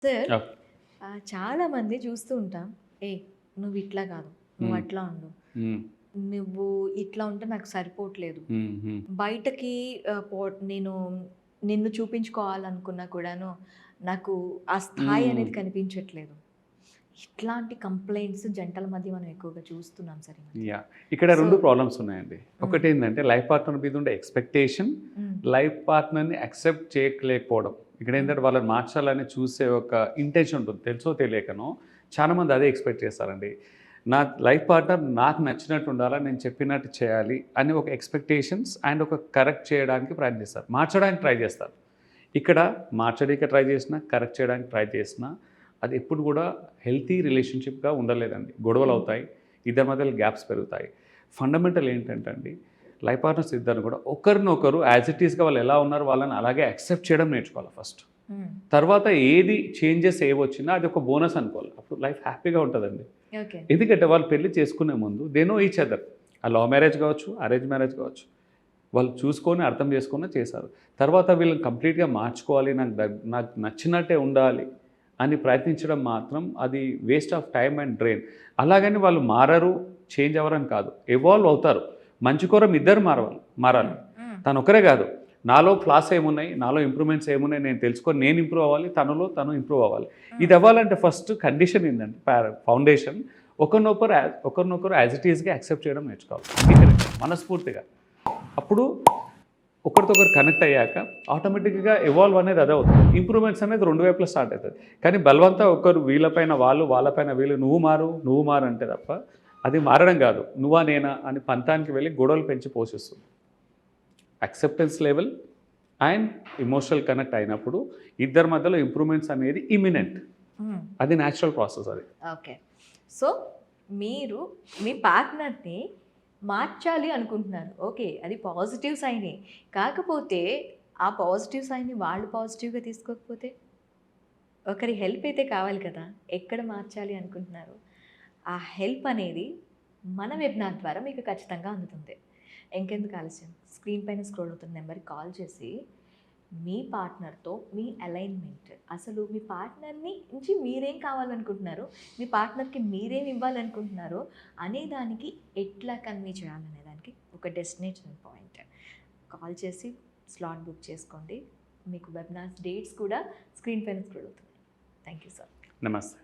Sir okay. చాలామంది చూస్తూ ఉంటాం. ఏ నువ్వు ఇట్లా కాదు, నువ్వు హ్మ్. అట్లా ఉండు, హ్మ్. నువ్వు ఇట్లా ఉంటే నాకు సరిపోవట్లేదు. హ్మ్. హ్మ్. బయటకి నేను నిన్ను చూపించుకోవాలనుకున్నా కూడాను నాకు ఆ స్థాయి హ్మ్. అనేది కనిపించట్లేదు. ఇట్లాంటి కంప్లెయింట్స్ జంటల మధ్య మనం ఎక్కువగా చూస్తున్నాం సార్ ఈ మధ్య. యాహ్! ఇక్కడ సో 2 ప్రాబ్లమ్స్ ఉన్నాయండి. హ్మ్. ఒకటేందంటే లైఫ్ పార్ట్నర్ మీద ఉండే ఎక్స్‌పెక్టేషన్, హ్మ్. లైఫ్ పార్ట్నర్‌ని యాక్సెప్ట్ చేయలేకపోవడం. హ్మ్. ఇక్కడేంటంటే వాళ్ళని మార్చాలని చూసే ఒక ఇంటెన్షన్ ఉంటుంది. తెలుసో తెలియకనో చాలామంది అదే ఎక్స్‌పెక్ట్ చేస్తారండి. నా లైఫ్ పార్ట్నర్ నాకు నచ్చినట్టు ఉండాలా, నేను చెప్పినట్టు చేయాలి అని ఒక ఎక్స్‌పెక్టేషన్స్ అండ్ ఒక కరెక్ట్ చేయడానికి ప్రయత్నిస్తారు. మార్చడానికి ట్రై చేస్తారు. ఇక్కడ మార్చడానికి ట్రై చేసినా, కరెక్ట్ చేయడానికి ట్రై చేసినా అది ఎప్పుడు కూడా హెల్తీ రిలేషన్‌షిప్‌గా ఉండలేదండి. హ్మ్. గొడవలవుతాయి. ఇద్దరి మధ్యలో గ్యాప్స్ పెరుగుతాయి. ఫండమెంటల్ ఏంటంటే అండి, లైఫ్ పార్ట్నర్స్ ఇద్దరు కూడా ఒకరినొకరు యాజ్ ఇట్ ఈస్‌గా వాళ్ళు ఎలా ఉన్నారో వాళ్ళని అలాగే యాక్సెప్ట్ చేయడం నేర్చుకోవాలి ఫస్ట్. హ్మ్. తర్వాత ఏది చేంజెస్ ఏవొచ్చినా అది ఒక బోనస్ అనుకోవాలి. అప్పుడు లైఫ్ హ్యాపీగా ఉంటదండి. ఓకే. ఎందుకంటే వాళ్ళు పెళ్లి చేసుకునే ముందు దే నో ఈచ్ అదర్. ఆ లవ్ మ్యారేజ్ కావచ్చు, అరేంజ్ మ్యారేజ్ కావచ్చు. వాళ్ళు చూసుకొని అర్థం చేసుకొని చేశారు. తర్వాత వీళ్ళని కంప్లీట్‌గా మార్చుకోవాలి, నాకు నచ్చినట్టే ఉండాలి అని ప్రయత్నించడం మాత్రం అది waste of time and brain. అలాగని వాళ్ళు మారరు, చేంజ్ అవ్వరని కాదు. ఎవాల్వ్ అవుతారు. మంచి కోరం ఇద్దరు మారాలి. హ్మ్. హ్మ్. తనొక్కరే కాదు. నాలో ఫ్లాస్ ఏమున్నాయి, నాలో ఇంప్రూవ్‌మెంట్స్ ఏమున్నాయి నేను తెలుసుకొని నేను ఇంప్రూవ్ అవ్వాలి, తను ఇంప్రూవ్ అవ్వాలి. హ్మ్. ఇది అవ్వాలంటే ఫస్ట్ కండిషన్ ఏందంటే ఫౌండేషన్ ఒకరినొకరు యాజ్ ఇట్ ఈస్‌గా యాక్సెప్ట్ చేయడం నేర్చుకోవాలి. మనస్ఫూర్తిగా. అప్పుడు ఒకరితో ఒకరు కనెక్ట్ అయ్యాక ఆటోమేటిక్‌గా ఎవాల్వ్ అనేది అదే అవుతుంది. ఇంప్రూవ్‌మెంట్స్ అనేది 2 వైపులా స్టార్ట్ అవుతది. కానీ బలవంతం ఒకరు వీళ్ళపైన వాళ్ళు, వాళ్ళపైన వీళ్ళు నువ్వు మారు అంటే తప్ప అది మారడం కాదు. నువ్వా నేనా అని పంతానికి వెళ్ళి గొడవలు పెంచి పోషిస్తుంది. Acceptance level and emotional connect అయినప్పుడు ఇద్దరి మధ్యలో ఇంప్రూవ్‌మెంట్స్ అనేది ఇమ్మినెంట్. హ్మ్. అది న్యాచురల్ ప్రాసెస్ అది. ఓకే. సో, మీరు మీ పార్ట్నర్‌ని మార్చాలి అనుకుంటున్నారు. ఓకే. అది పాజిటివ్ సైనే. కాకపోతే ఆ పాజిటివ్ సైన్‌ని వాళ్ళు పాజిటివ్‌గా తీసుకోకపోతే? ఒకరి హెల్ప్ అయితే కావాలి కదా! ఎక్కడ మార్చాలి అనుకుంటున్నారు? ఆ హెల్ప్ అనేది మన వెబినార్ ద్వారా మీకు ఖచ్చితంగా అందుతుంది. ఇంకెందుకు ఆలస్యం? స్క్రీన్ పైన స్క్రోల్ అవుతున్న నెంబర్‌కి కాల్ చేసి మీ పార్ట్నర్‌తో మీ అలైన్‌మెంట్ అసలు మీ పార్ట్నర్‌ని నుంచి మీరేం కావాలనుకుంటున్నారు? మీ పార్ట్నర్‌కి మీరేం ఇవ్వాలనుకుంటున్నారు? అనే దానికి ఎట్లా కన్వే చేయాలనే దానికి ఒక డెస్టినేషన్ పాయింట్. కాల్ చేసి స్లాట్ బుక్ చేసుకోండి. మీకు వెబినార్స్ డేట్స్ కూడా స్క్రీన్ పైన స్క్రోల్ అవుతున్నాయి. Thank you sir. నమస్తే.